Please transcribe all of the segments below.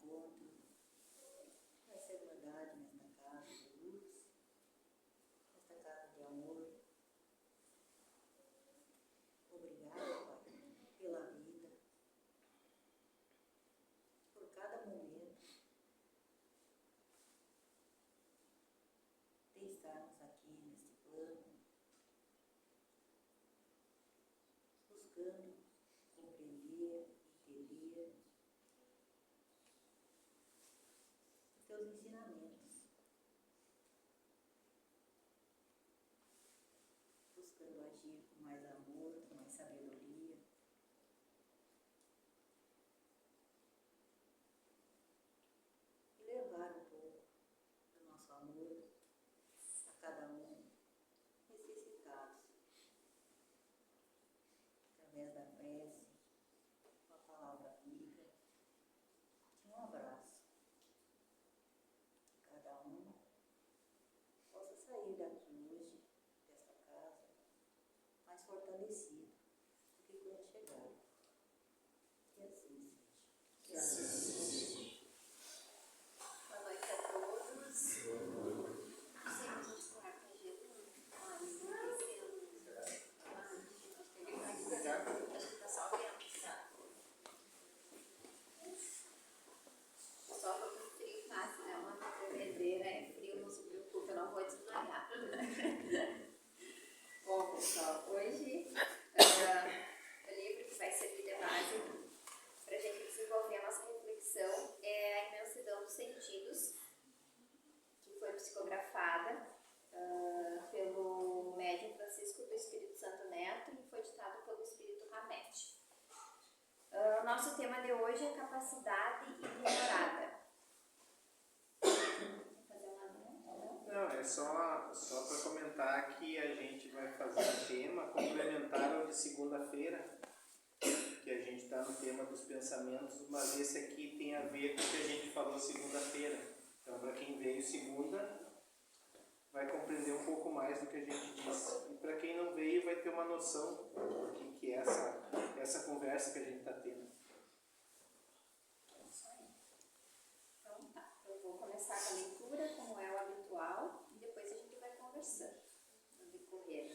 encontro, nessa irmandade, nesta casa de luz, nesta casa de amor. Obrigada, Pai, pela vida, por cada momento de estarmos aqui neste plano, buscando compreender, entender os teus ensinamentos, buscando agir com mais amor, com mais sabedoria, e levar um pouco do nosso amor a cada um necessitados, através da prece, uma palavra amiga, de um abraço. Que cada um possa sair daqui hoje, desta casa, mais fortalecido do que quando chegaram. Que assim seja. Que assim seja. Boa noite a todos. Seguimos com o Arcangelo, mas esquecendo. Acho que está só vendo. Só para o frio fácil, né? Uma tremedeira é frio, não se preocupe, eu não vou desmaiar. Bom, pessoal, hoje o livro que vai servir de base para a gente desenvolver a nossa reflexão é A Imensidão dos Sentidos, que foi psicografada pelo médium Francisco do Espírito Santo Neto e foi ditado pelo Espírito Ramete. O nosso tema de hoje é capacidade ignorada. Fazer uma linha? Não, é só para comentar que a gente vai fazer um tema complementar ao de segunda-feira, que a gente está no tema dos pensamentos, mas esse aqui tem a ver com o que a gente falou segunda-feira. Então, para quem veio segunda, vai compreender um pouco mais do que a gente disse. E para quem não veio, vai ter uma noção do que é essa conversa que a gente está tendo. Então tá, eu vou começar com a leitura, como é o habitual, e depois a gente vai conversando no decorrer.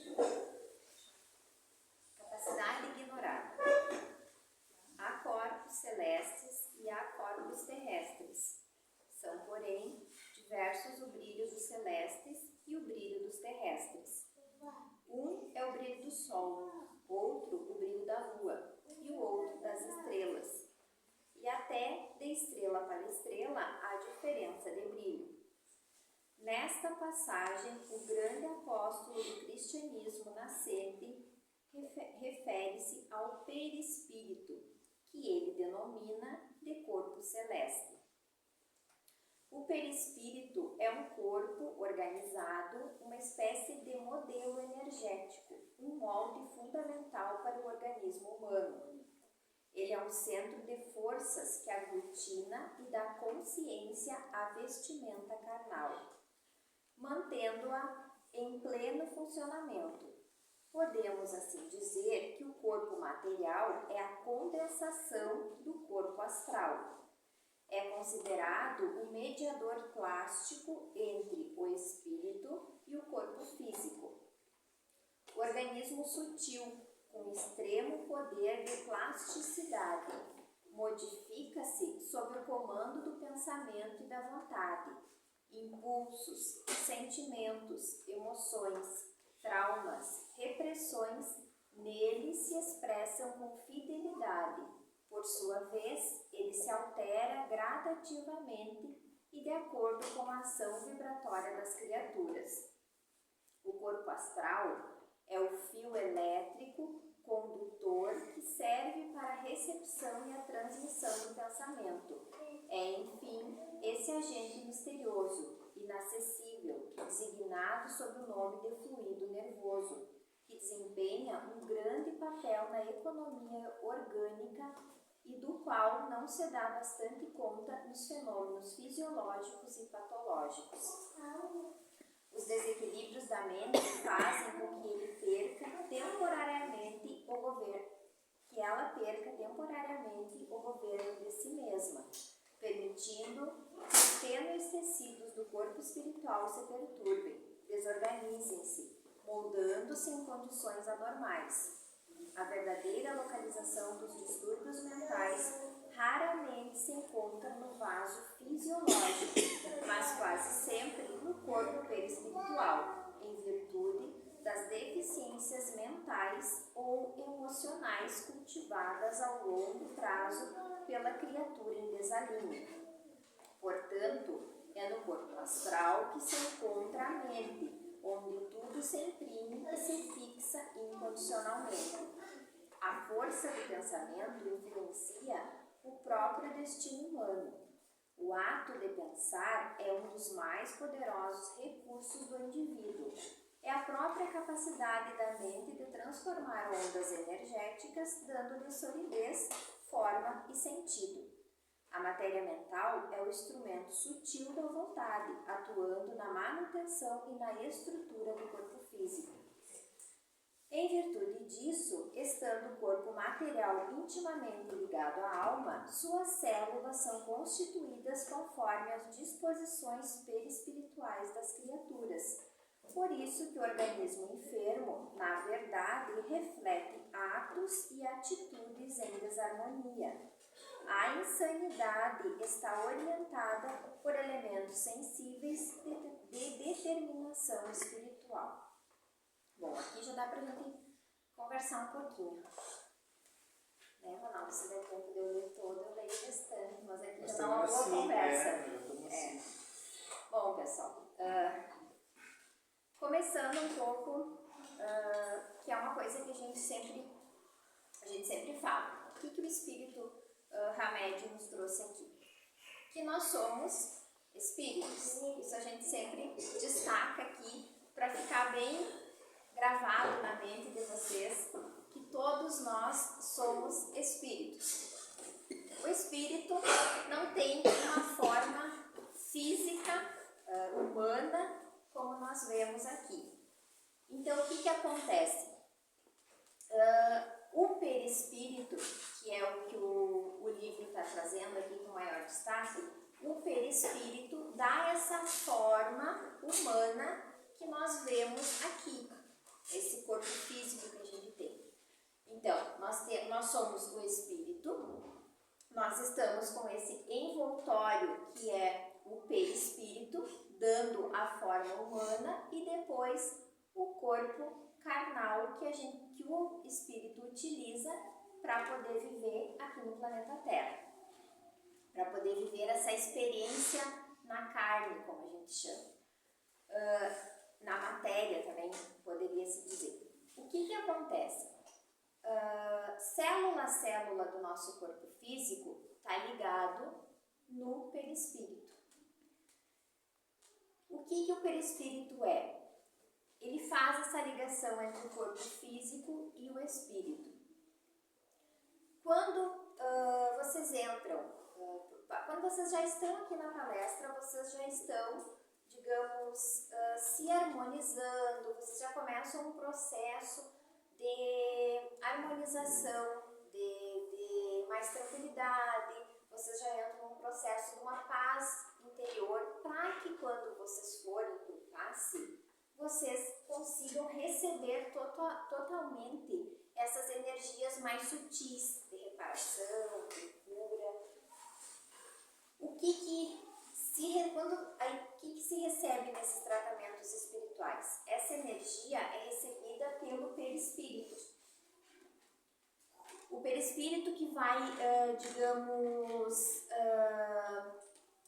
Capacidade ignorada. Há corpos celestes e há corpos terrestres. São, porém, diversos o brilho dos celestes e o brilho dos terrestres. Um é o brilho do sol, outro o brilho da lua e o outro das estrelas. E até de estrela para estrela há diferença de brilho. Nesta passagem, o grande apóstolo do cristianismo nascente refere-se ao perispírito, que ele denomina de corpo celeste. O perispírito é um corpo organizado, uma espécie de modelo energético, um molde fundamental para o organismo humano. Ele é um centro de forças que aglutina e dá consciência à vestimenta carnal, mantendo-a em pleno funcionamento. Podemos assim dizer que o corpo material é a condensação do corpo astral. É considerado o mediador plástico entre o espírito e o corpo físico. O organismo sutil, com extremo poder de plasticidade, modifica-se sob o comando do pensamento e da vontade. Impulsos, sentimentos, emoções, traumas, repressões, nele se expressam com fidelidade. Por sua vez, ele se altera gradativamente e de acordo com a ação vibratória das criaturas. O corpo astral é o fio elétrico condutor que serve para a recepção e a transmissão do pensamento. É, enfim, esse agente misterioso, inacessível, designado sob o nome de fluido nervoso, que desempenha um grande papel na economia orgânica e do qual não se dá bastante conta nos fenômenos fisiológicos e patológicos. Os desequilíbrios da mente fazem com que ele perca temporariamente o governo de si mesma, permitindo que os tênues tecidos do corpo espiritual se perturbem, desorganizem-se, moldando-se em condições anormais. A verdadeira localização dos distúrbios mentais raramente se encontra no vaso fisiológico, mas quase sempre no corpo perispiritual, em virtude das deficiências mentais ou emocionais cultivadas ao longo prazo pela criatura em desalinho. Portanto, é no corpo astral que se encontra a mente, onde tudo se imprime e se fixa incondicionalmente. A força do pensamento influencia o próprio destino humano. O ato de pensar é um dos mais poderosos recursos do indivíduo. É a própria capacidade da mente de transformar ondas energéticas, dando-lhe solidez, forma e sentido. A matéria mental é o instrumento sutil da vontade, atuando na manutenção e na estrutura do corpo físico. Em virtude disso, estando o corpo material intimamente ligado à alma, suas células são constituídas conforme as disposições perispirituais das criaturas. Por isso que o organismo enfermo, na verdade, reflete atos e atitudes em desarmonia. A insanidade está orientada por elementos sensíveis de determinação espiritual. Bom, aqui já dá para a gente conversar um pouquinho. Né, Ronaldo? Se der tempo de eu ler todo, eu leio bastante, mas aqui já dá uma boa conversa. Bom, pessoal, começando um pouco, que é uma coisa que a gente sempre fala. O que o Espírito Hamed nos trouxe aqui? Que nós somos espíritos. Isso a gente sempre destaca aqui para ficar bem gravado na mente de vocês, que todos nós somos espíritos. O espírito não tem uma forma física, humana, como nós vemos aqui. Então, o que acontece? O perispírito, que é o que o livro está trazendo aqui com maior destaque, o perispírito dá essa forma humana que nós vemos aqui, esse corpo físico que a gente tem. Então, nós somos o espírito, nós estamos com esse envoltório que é o perispírito, dando a forma humana, e depois o corpo carnal que o espírito utiliza para poder viver aqui no planeta Terra, para poder viver essa experiência na carne, como a gente chama, na matéria também poderia se dizer. O que acontece? Célula a célula do nosso corpo físico está ligado no perispírito. O que o perispírito é? Ele faz essa ligação entre o corpo físico e o espírito. Quando vocês entram, quando vocês já estão aqui na palestra, vocês já estão, digamos, se harmonizando, vocês já começam um processo de harmonização, de mais tranquilidade, vocês já entram num processo de uma paz interior, para que quando vocês forem para o passe, vocês consigam receber totalmente essas energias mais sutis de reparação, de cura. O que se recebe nesses tratamentos espirituais? Essa energia é recebida pelo perispírito. O perispírito que vai,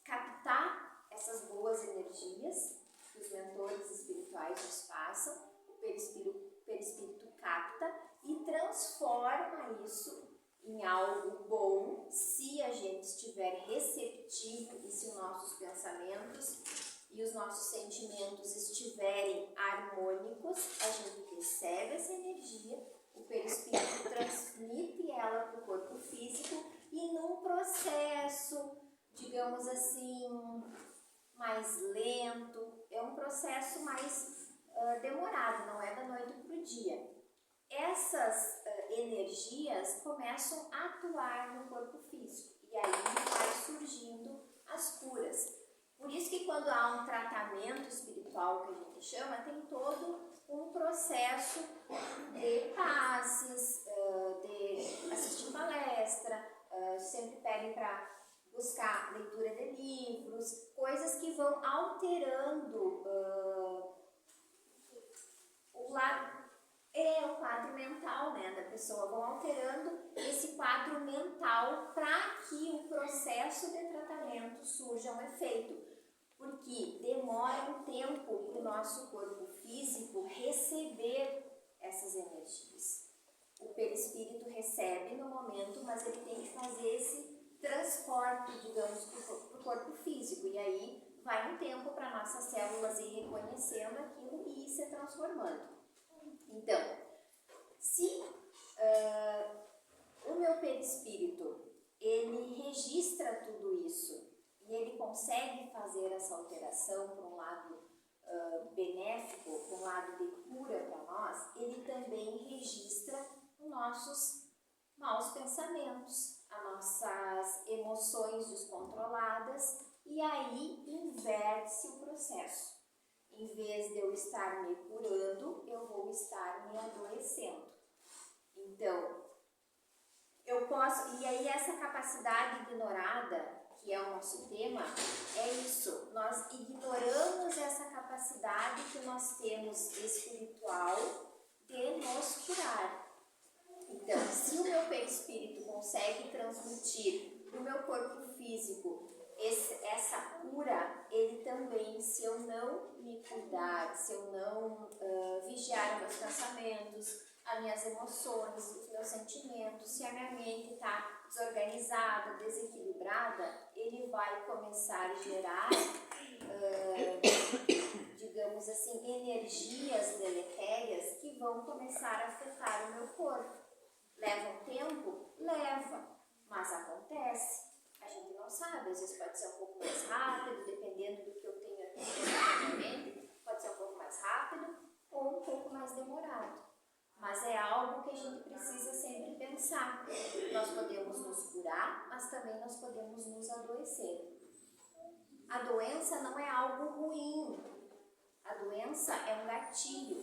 captar essas boas energias que os mentores espirituais nos passam, o perispírito capta e transforma isso em algo bom, se a gente estiver receptivo e se os nossos pensamentos e os nossos sentimentos estiverem harmônicos, a gente recebe essa energia, o perispírito transmite ela para o corpo físico e num processo, digamos assim, mais lento, é um processo mais demorado, não é da noite para o dia. Essas energias começam a atuar no corpo físico E aí vai surgindo as curas. Por isso que quando há um tratamento espiritual, que a gente chama, tem todo um processo de passes, de assistir palestra, sempre pedem para buscar leitura de livros, coisas que vão alterando o quadro mental, né, da pessoa, vão alterando esse quadro mental para que o processo de tratamento surja um efeito, porque demora um tempo para o nosso corpo físico receber essas energias. O perispírito recebe no momento, mas ele tem que fazer esse transporte, digamos, para o corpo físico, e aí vai um tempo para nossas células ir reconhecendo aquilo e ir se transformando. Então, se o meu perispírito, ele registra tudo isso e ele consegue fazer essa alteração para um lado benéfico, para um lado de cura para nós, ele também registra os nossos maus pensamentos, as nossas emoções descontroladas, e aí inverte-se o processo. Em vez de eu estar me curando, eu vou estar me adoecendo. Então, eu posso, e aí essa capacidade ignorada, que é o nosso tema, é isso. Nós ignoramos essa capacidade que nós temos espiritual de nos curar. Então, se o meu perispírito consegue transmitir para o meu corpo físico essa cura, ele também, se eu não me cuidar, se eu não vigiar meus pensamentos, as minhas emoções, os meus sentimentos, se a minha mente está desorganizada, desequilibrada, ele vai começar a gerar, digamos assim, energias deletérias que vão começar a afetar o meu corpo. Leva um tempo? Leva, mas acontece. A gente não sabe, às vezes pode ser um pouco mais rápido, dependendo do que eu tenho aqui na minha mente, pode ser um pouco mais rápido ou um pouco mais demorado. Mas é algo que a gente precisa sempre pensar. Nós podemos nos curar, mas também nós podemos nos adoecer. A doença não é algo ruim. A doença é um gatilho.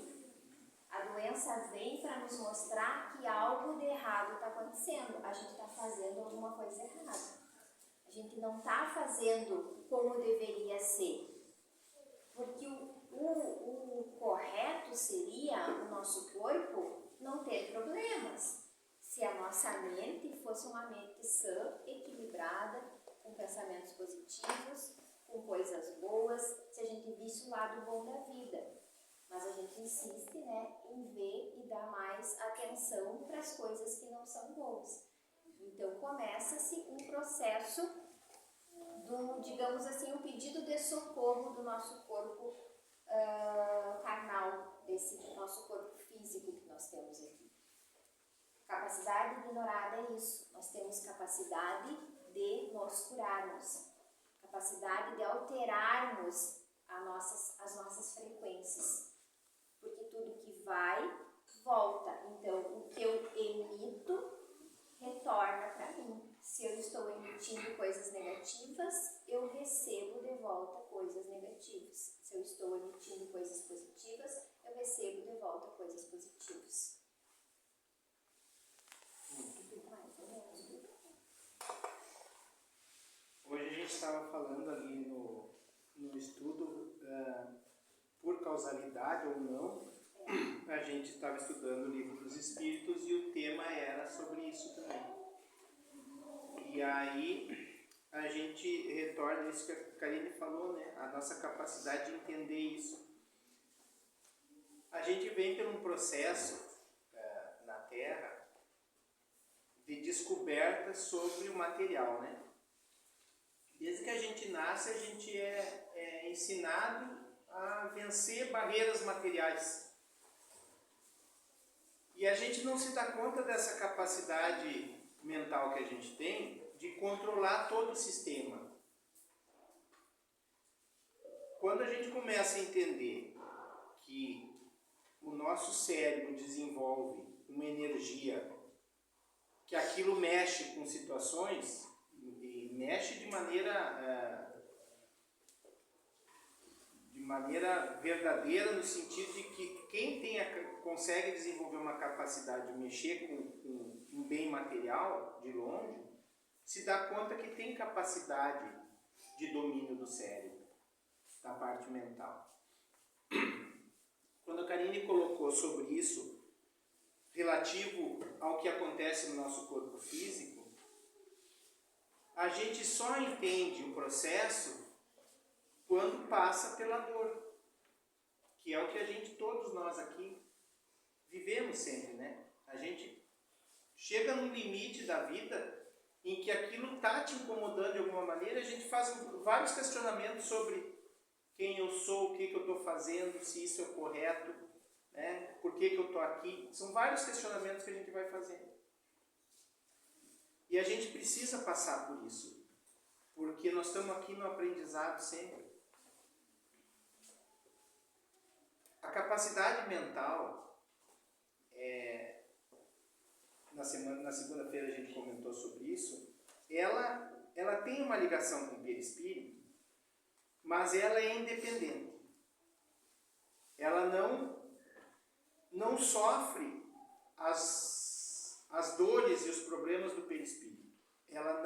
A doença vem para nos mostrar que algo de errado está acontecendo. A gente está fazendo alguma coisa errada. A gente não está fazendo como deveria ser. Porque o correto seria o nosso corpo não ter problemas. Se a nossa mente fosse uma mente sã, equilibrada, com pensamentos positivos, com coisas boas, se a gente visse o lado bom da vida. Mas a gente insiste, né, em ver e dar mais atenção para as coisas que não são boas. Então começa-se um processo digamos assim, um pedido de socorro do nosso corpo carnal, desse nosso corpo físico que nós temos aqui. Capacidade ignorada é isso. Nós temos capacidade de nos curarmos, capacidade de alterarmos as nossas frequências. Porque tudo que vai, volta. Então, o que eu emito, retorna para mim. Se eu estou emitindo coisas negativas, eu recebo de volta coisas negativas. Se eu estou emitindo coisas positivas, eu recebo de volta coisas positivas. Hoje a gente estava falando ali no estudo, por causalidade ou não, a gente estava estudando o livro dos Espíritos e o tema era sobre isso também. E aí a gente retorna isso que a Karine falou, né? A nossa capacidade de entender isso. A gente vem por um processo na Terra de descoberta sobre o material, né? Desde que a gente nasce, a gente é ensinado a vencer barreiras materiais. E a gente não se dá conta dessa capacidade mental que a gente tem de controlar todo o sistema. Quando a gente começa a entender que o nosso cérebro desenvolve uma energia, que aquilo mexe com situações, mexe de maneira verdadeira, no sentido de que quem consegue desenvolver uma capacidade de mexer com um bem material de longe, se dá conta que tem capacidade de domínio do cérebro, da parte mental. Quando a Karine colocou sobre isso, relativo ao que acontece no nosso corpo físico, a gente só entende o processo quando passa pela dor, que é o que todos nós aqui, vivemos sempre, né? A gente chega num limite da vida em que aquilo está te incomodando de alguma maneira, a gente faz vários questionamentos sobre quem eu sou, o que eu estou fazendo, se isso é o correto, né? Por que eu estou aqui. São vários questionamentos que a gente vai fazendo. E a gente precisa passar por isso, porque nós estamos aqui no aprendizado sempre. A capacidade mental, na segunda-feira a gente comentou sobre isso, ela tem uma ligação com o perispírito, mas ela é independente. Ela não sofre as dores e os problemas do perispírito. Ela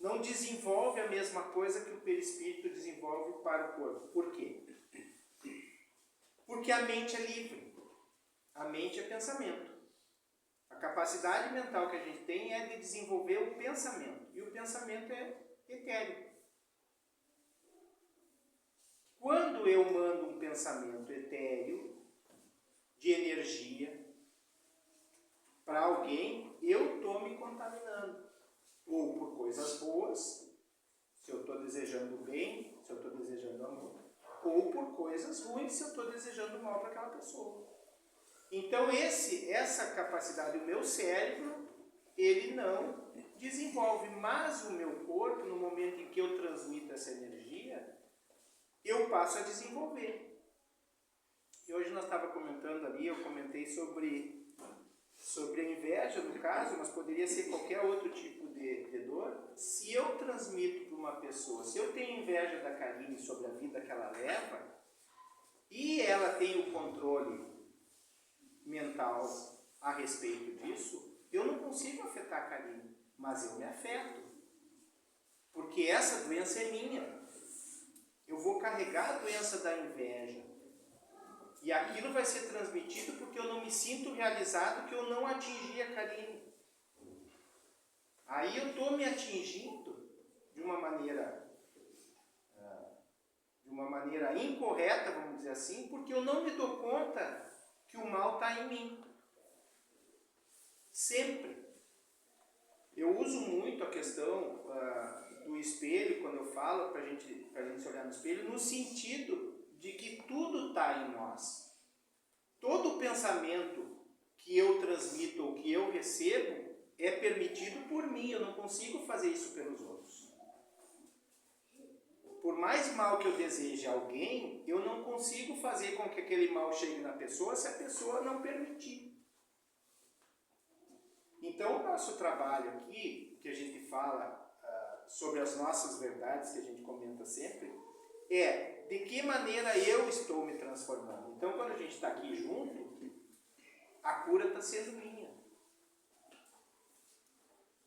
não desenvolve a mesma coisa que o perispírito desenvolve para o corpo. Por quê? Porque a mente é livre. A mente é pensamento. A capacidade mental que a gente tem é de desenvolver o pensamento. E o pensamento é etéreo. Quando eu mando um pensamento etéreo, de energia, para alguém, eu estou me contaminando. Ou por coisas boas, se eu estou desejando bem, se eu estou desejando amor. Ou por coisas ruins, se eu estou desejando mal para aquela pessoa. Então essa capacidade, o meu cérebro, ele não desenvolve, mas o meu corpo, no momento em que eu transmito essa energia, eu passo a desenvolver. E hoje nós estávamos comentando ali, eu comentei sobre a inveja, no caso, mas poderia ser qualquer outro tipo de dor. Se eu transmito para uma pessoa, se eu tenho inveja da Karine sobre a vida que ela leva, e ela tem o controle mental a respeito disso, eu não consigo afetar a Karine, mas eu me afeto. Porque essa doença é minha. Eu vou carregar a doença da inveja. E aquilo vai ser transmitido porque eu não me sinto realizado, que eu não atingi a Karine. Aí eu estou me atingindo de uma maneira incorreta, vamos dizer assim, porque eu não me dou conta que o mal está em mim. Sempre. Eu uso muito a questão do espelho, quando eu falo para a gente se olhar no espelho, no sentido de que tudo está em nós. Todo pensamento que eu transmito ou que eu recebo é permitido por mim. Eu não consigo fazer isso pelos outros. Por mais mal que eu deseje a alguém, eu não consigo fazer com que aquele mal chegue na pessoa se a pessoa não permitir. Então, o nosso trabalho aqui, que a gente fala sobre as nossas verdades, que a gente comenta sempre, é de que maneira eu estou me transformando. Então, quando a gente está aqui junto, a cura está sendo minha.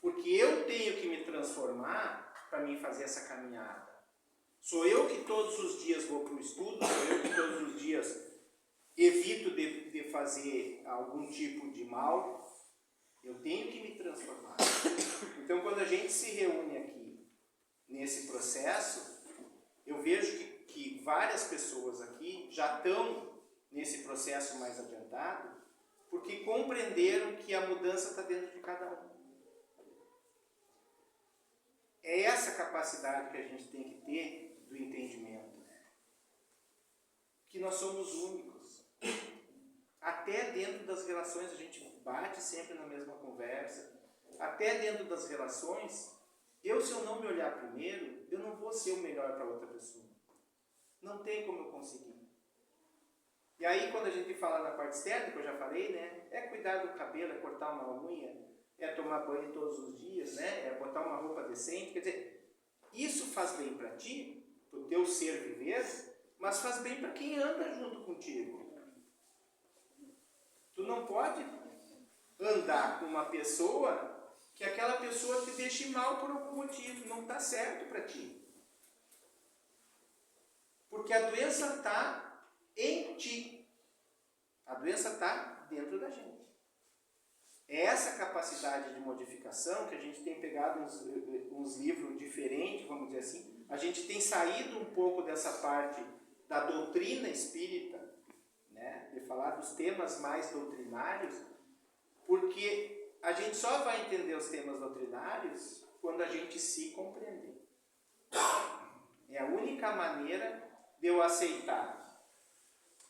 Porque eu tenho que me transformar para mim fazer essa caminhada. Sou eu que todos os dias vou para o estudo, sou eu que todos os dias evito de fazer algum tipo de mal. Eu tenho que me transformar. Então, quando a gente se reúne aqui nesse processo, eu vejo que várias pessoas aqui já estão nesse processo mais adiantado, porque compreenderam que a mudança está dentro de cada um. É essa capacidade que a gente tem que ter do entendimento. Que nós somos únicos. Até dentro das relações, a gente bate sempre na mesma conversa. Até dentro das relações, se eu não me olhar primeiro, eu não vou ser o melhor para outra pessoa. Não tem como eu conseguir. E aí, quando a gente fala na parte externa, que eu já falei, né? É cuidar do cabelo, é cortar uma unha, é tomar banho todos os dias, né? É botar uma roupa decente. Quer dizer, isso faz bem para ti, para o teu ser viver, mas faz bem para quem anda junto contigo. Tu não pode andar com uma pessoa que aquela pessoa te deixe mal por algum motivo. Não está certo para ti. Porque a doença está em ti. A doença está dentro da gente. É essa capacidade de modificação que a gente tem pegado uns livros diferentes, vamos dizer assim. A gente tem saído um pouco dessa parte da doutrina espírita, né? De falar dos temas mais doutrinários, porque a gente só vai entender os temas doutrinários quando a gente se compreender. É a única maneira de eu aceitar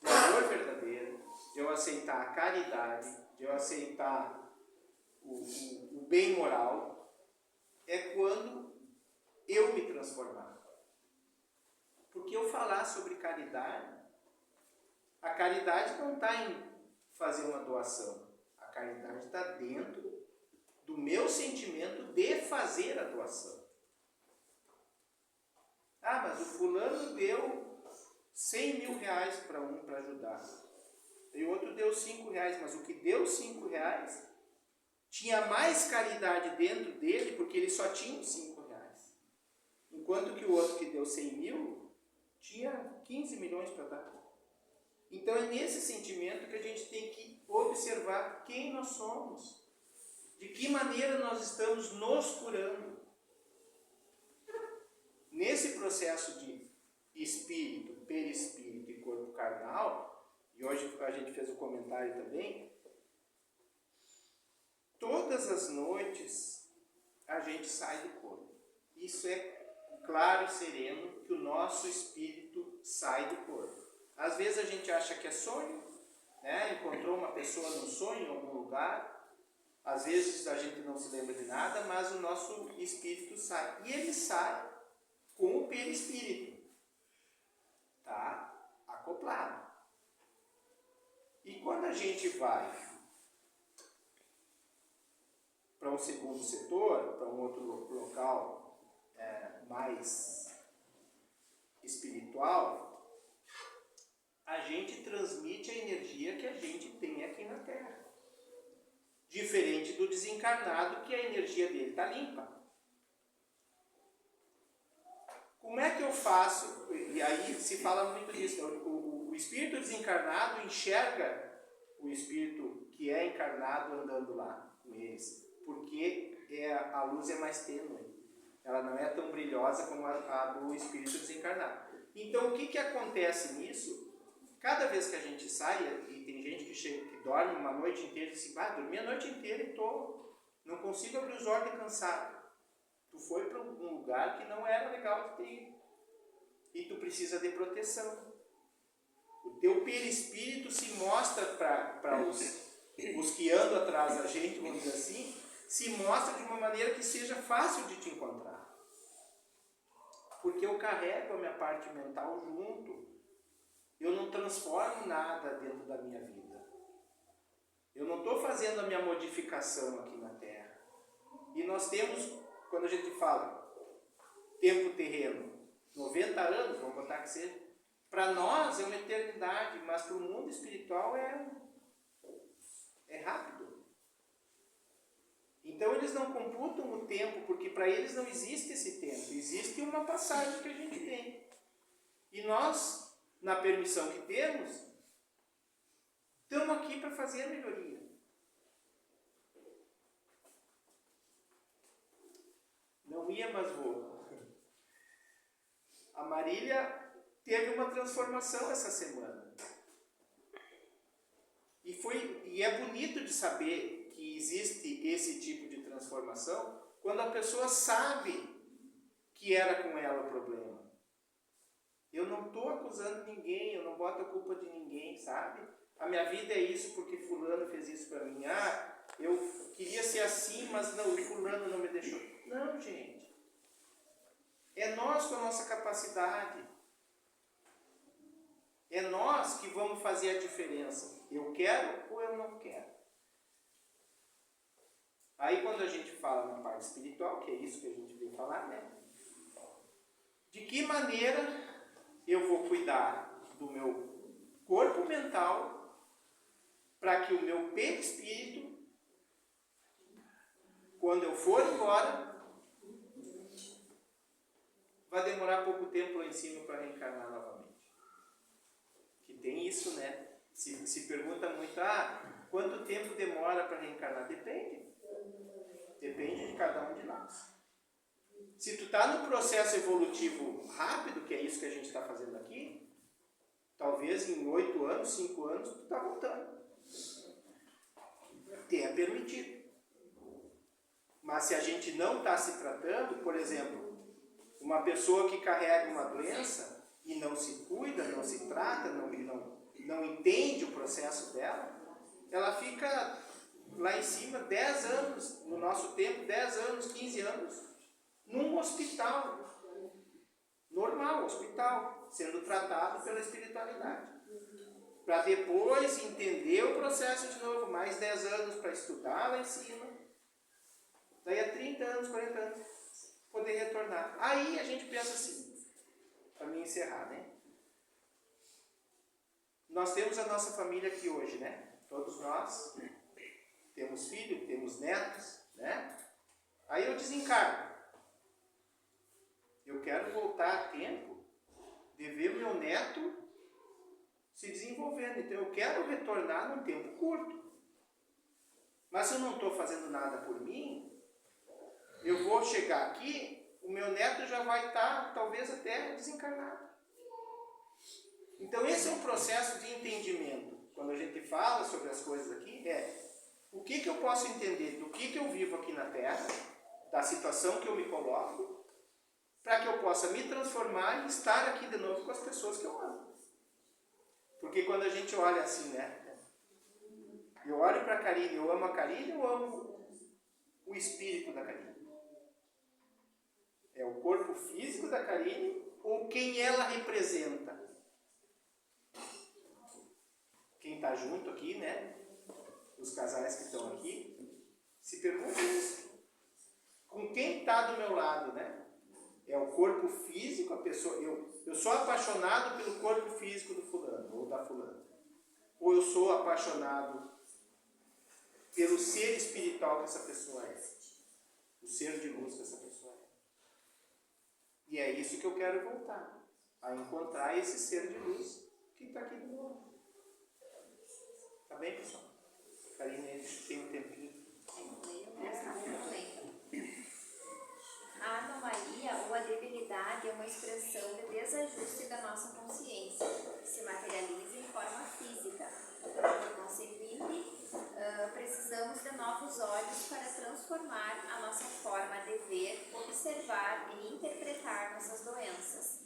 o amor verdadeiro, de eu aceitar a caridade, de eu aceitar o bem moral, é quando eu me transformar. Porque eu falar sobre caridade, a caridade não está em fazer uma doação. A caridade está dentro do meu sentimento de fazer a doação. Ah, mas o fulano deu 100 mil reais para um para ajudar. E o outro deu 5 reais, mas o que deu 5 reais tinha mais caridade dentro dele, porque ele só tinha 5 reais. Enquanto que o outro que deu 100 mil tinha 15 milhões para dar. Então é nesse sentimento que a gente tem que observar quem nós somos, de que maneira nós estamos nos curando. Nesse processo de espírito, perispírito e corpo carnal, e hoje a gente fez um comentário também, todas as noites a gente sai do corpo. Isso é claro e sereno que o nosso espírito sai do corpo. Às vezes a gente acha que é sonho, né? Encontrou uma pessoa no sonho em algum lugar. Às vezes a gente não se lembra de nada, mas o nosso espírito sai. E ele sai com o perispírito. Tá acoplado. E quando a gente vai para um segundo setor, para um outro local mais espiritual, a gente transmite a energia que a gente tem aqui na Terra. Diferente do desencarnado, que a energia dele está limpa. Como é que eu faço? E aí se fala muito disso. O espírito desencarnado enxerga o espírito que é encarnado andando lá com eles. Porque a luz é mais tênue. Ela não é tão brilhosa como a do espírito desencarnado. Então, o que acontece nisso? Cada vez que a gente sai, e tem gente que dorme uma noite inteira e diz assim, dormi a noite inteira e não consigo abrir os olhos de cansado. Tu foi para um lugar que não era legal de ter ido. E tu precisa de proteção. O teu perispírito se mostra para os que andam atrás da gente, vamos dizer assim, se mostra de uma maneira que seja fácil de te encontrar. Porque eu carrego a minha parte mental junto. Eu não transformo nada dentro da minha vida. Eu não estou fazendo a minha modificação aqui na Terra. E nós temos, quando a gente fala tempo terreno, 90 anos, vamos botar que seja, para nós é uma eternidade, mas para o mundo espiritual é rápido. Então eles não computam o tempo, porque para eles não existe esse tempo, existe uma passagem que a gente tem. E nós, na permissão que temos, estamos aqui para fazer a melhoria. Não ia, mas vou. A Marília teve uma transformação essa semana. E é bonito de saber que existe esse tipo de transformação quando a pessoa sabe que era com ela o problema. Eu não estou acusando ninguém, eu não boto a culpa de ninguém, sabe? A minha vida é isso porque fulano fez isso para mim. Eu queria ser assim, mas não, o fulano não me deixou. Não, gente. É nós com a nossa capacidade. É nós que vamos fazer a diferença. Eu quero ou eu não quero. Aí quando a gente fala na parte espiritual, que é isso que a gente veio falar, né? De que maneira eu vou cuidar do meu corpo mental para que o meu perispírito, quando eu for embora, vai demorar pouco tempo lá em cima para reencarnar novamente. Que tem isso, né? Se pergunta muito, quanto tempo demora para reencarnar? Depende. Depende de cada um de nós. Se tu está no processo evolutivo rápido, que é isso que a gente está fazendo aqui, talvez em 8 anos, 5 anos, tu está voltando. Tenha permitido. Mas se a gente não está se tratando, por exemplo, uma pessoa que carrega uma doença e não se cuida, não se trata, não entende o processo dela, ela fica lá em cima 10 anos, no nosso tempo, 10 anos, 15 anos, num hospital, normal, hospital, sendo tratado pela espiritualidade. Para depois entender o processo de novo, mais 10 anos para estudar lá em cima, daí a 30 anos, 40 anos, poder retornar. Aí a gente pensa assim, para mim encerrar, né? Nós temos a nossa família aqui hoje, né? Todos nós temos filhos, temos netos, né? Aí eu desencarno. Eu quero voltar a tempo de ver meu neto se desenvolvendo. Então eu quero retornar num tempo curto. Mas se eu não estou fazendo nada por mim, eu vou chegar aqui, o meu neto já vai estar talvez até desencarnado. Então esse é um processo de entendimento. Quando a gente fala sobre as coisas aqui, o que eu posso entender do que eu vivo aqui na Terra, da situação que eu me coloco, para que eu possa me transformar e estar aqui de novo com as pessoas que eu amo. Porque quando a gente olha assim, né? Eu olho para a Karine, eu amo a Karine, eu amo o espírito da Karine. É o corpo físico da Karine ou quem ela representa? Quem está junto aqui, né? Os casais que estão aqui, se perguntam isso. Com quem está do meu lado, né? É o corpo físico, a pessoa. Eu sou apaixonado pelo corpo físico do fulano ou da fulana. Ou eu sou apaixonado pelo ser espiritual que essa pessoa é. O ser de luz que essa pessoa é. E é isso que eu quero voltar. A encontrar esse ser de luz que está aqui do meu lado. Tá bem, pessoal? Karine, a gente tem um tempinho. A anomalia ou a debilidade é uma expressão de desajuste da nossa consciência, que se materializa em forma física. Por conseguinte, precisamos de novos olhos para transformar a nossa forma de ver, observar e interpretar nossas doenças.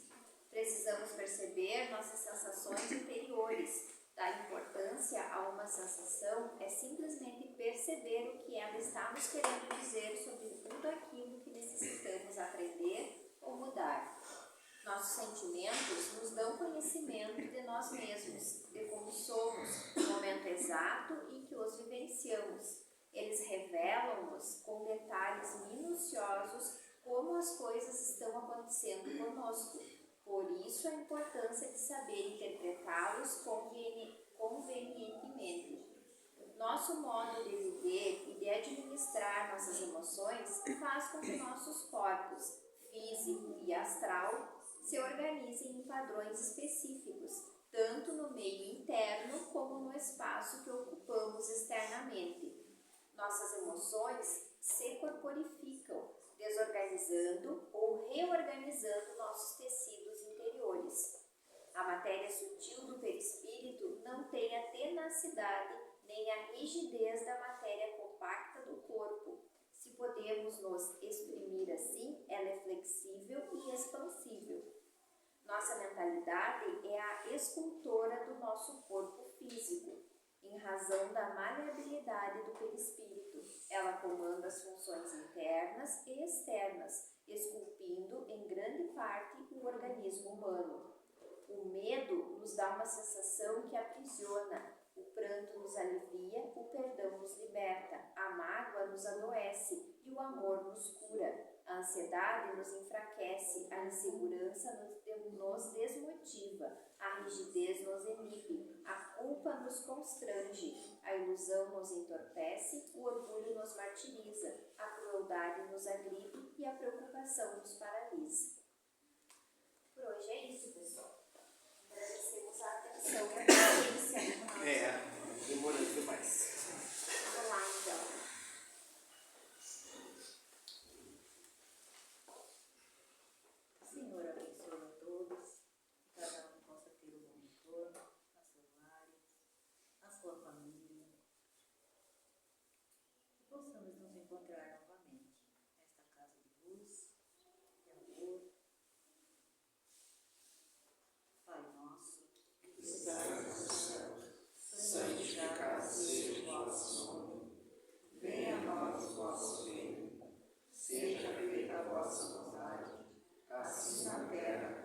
Precisamos perceber nossas sensações interiores. Dar importância a uma sensação é simplesmente perceber o que ela está nos querendo dizer sobre tudo aquilo que necessitamos aprender ou mudar. Nossos sentimentos nos dão conhecimento de nós mesmos, de como somos, no momento exato em que os vivenciamos. Eles revelam-nos com detalhes minuciosos como as coisas estão acontecendo conosco. Por isso a importância de saber interpretá-los convenientemente. Nosso modo de viver e de administrar nossas emoções faz com que nossos corpos, físico e astral, se organizem em padrões específicos, tanto no meio interno como no espaço que ocupamos externamente. Nossas emoções se corporificam, desorganizando ou reorganizando nossos tecidos interiores. A matéria sutil do perispírito não tem a tenacidade nem a rigidez da matéria compacta do corpo. Se podemos nos exprimir assim, ela é flexível e expansível. Nossa mentalidade é a escultora do nosso corpo físico, em razão da maleabilidade do perispírito. Ela comanda as funções internas e externas, esculpindo em grande parte o organismo humano. O medo nos dá uma sensação que aprisiona. O pranto nos alivia, o perdão nos liberta, a mágoa nos adoece e o amor nos cura. A ansiedade nos enfraquece, a insegurança nos desmotiva, a rigidez nos inibe, a culpa nos constrange, a ilusão nos entorpece, o orgulho nos martiriza, a crueldade nos agride e a preocupação nos paralisa. Por hoje é isso, pessoal. Agradecemos a atenção e a paciência. Demorando demais. Vamos lá, então. Senhor, abençoe a todos, que cada um possa ter um bom retorno nas suas áreas, na sua família, que possamos nos encontrar novamente nesta casa de luz, de amor. Pai nosso, que estás no céu, santificado seja o vosso nome. Venha a nós o vosso reino. Seja feita a vossa vontade, assim na terra